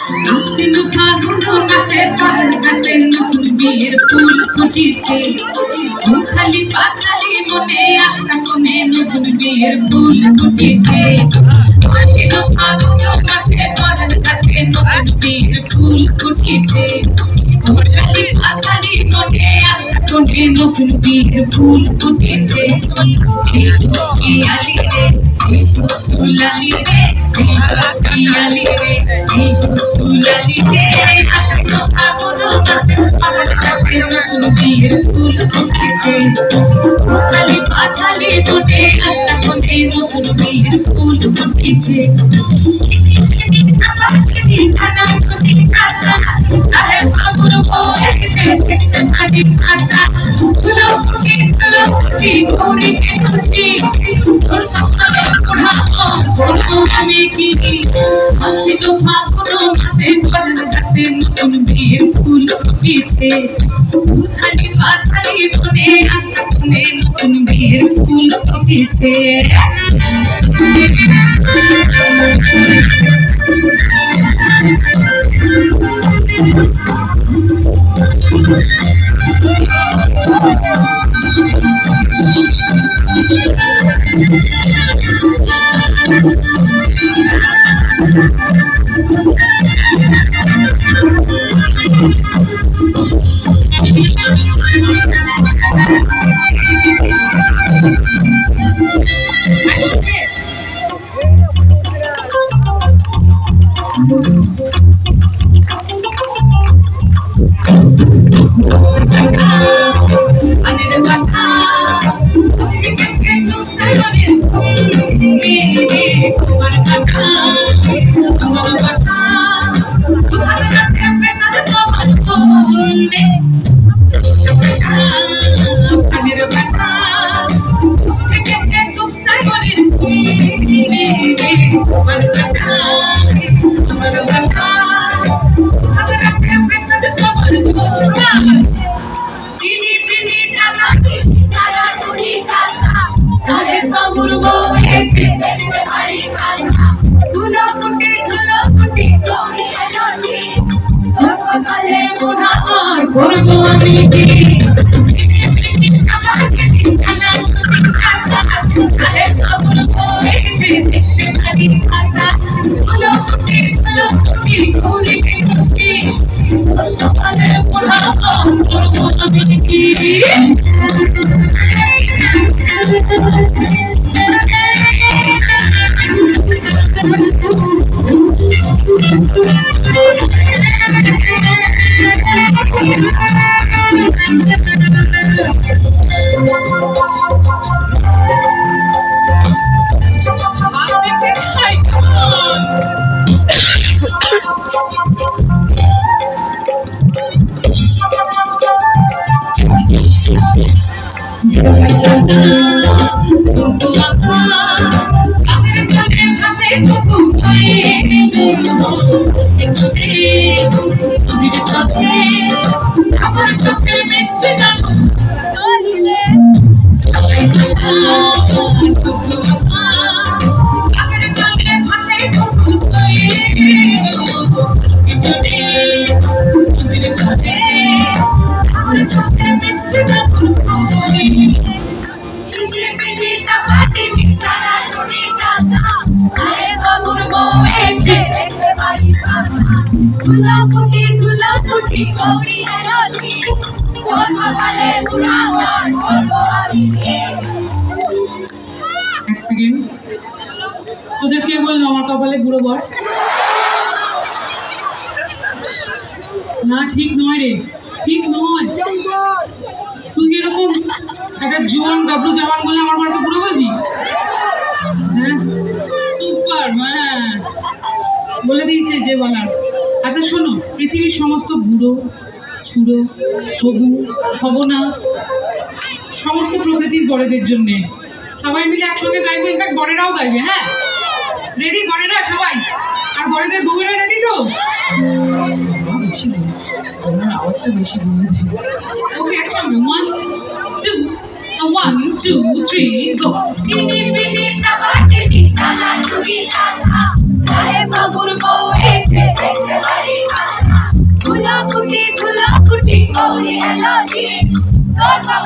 আশ্বিন ফাগুন মাসে পাতাল গাছে নতুন বিয়ের ফুল ফুটেছে মুখালি পাতালি মনে আলতা কোণে নতুন বিয়ের ফুল ফুটেছে আশ্বিন ফাগুন মাসে পাতাল গাছে নতুন বিয়ের ফুল ফুটেছে মুখালি পাতালি মনে আলতা কোণে নতুন বিয়ের ফুল ফুটেছে ইয়ালি রে তুলালি রে ইয়ালি রে তুলালি রে আশ্বিন ফাগুন মাসে পাতাল গাছে নতুন বিয়ের ফুল ফুটেছে মুখালি পাতালি মনে আলতা কোণে নতুন বিয়ের ফুল ফুটেছে তোদের কে বললো আমার কপালে বুড়ো বর? না ঠিক নয় রে, ঠিক নয়। তুই এরকম একটা জোয়ান গাবড়ু জওয়ান বলে আমার বরকে বুড়ো বলবি? হ্যাঁ সুপার, হ্যাঁ বলে দিয়েছে যে বলার। আচ্ছা শোনো, পৃথিবীর সমস্ত বুড়ো ছুড়ো হবু হব না সমস্ত প্রকৃতির বড়দের জন্যে সবাই মিলে একসঙ্গে গাইবো, ইনফ্যাক্ট বড়েরাও গাইবে। হ্যাঁ রেডি বড়েরা সবাই? আর বড়দের বউরা রেডি তো? বেশি আওয়াজটা বেশি বলে দেয়। ওকে একসঙ্গে 1 2 3 গো। সাহেব বাবুর বউ হয়েছে দেখতে I'm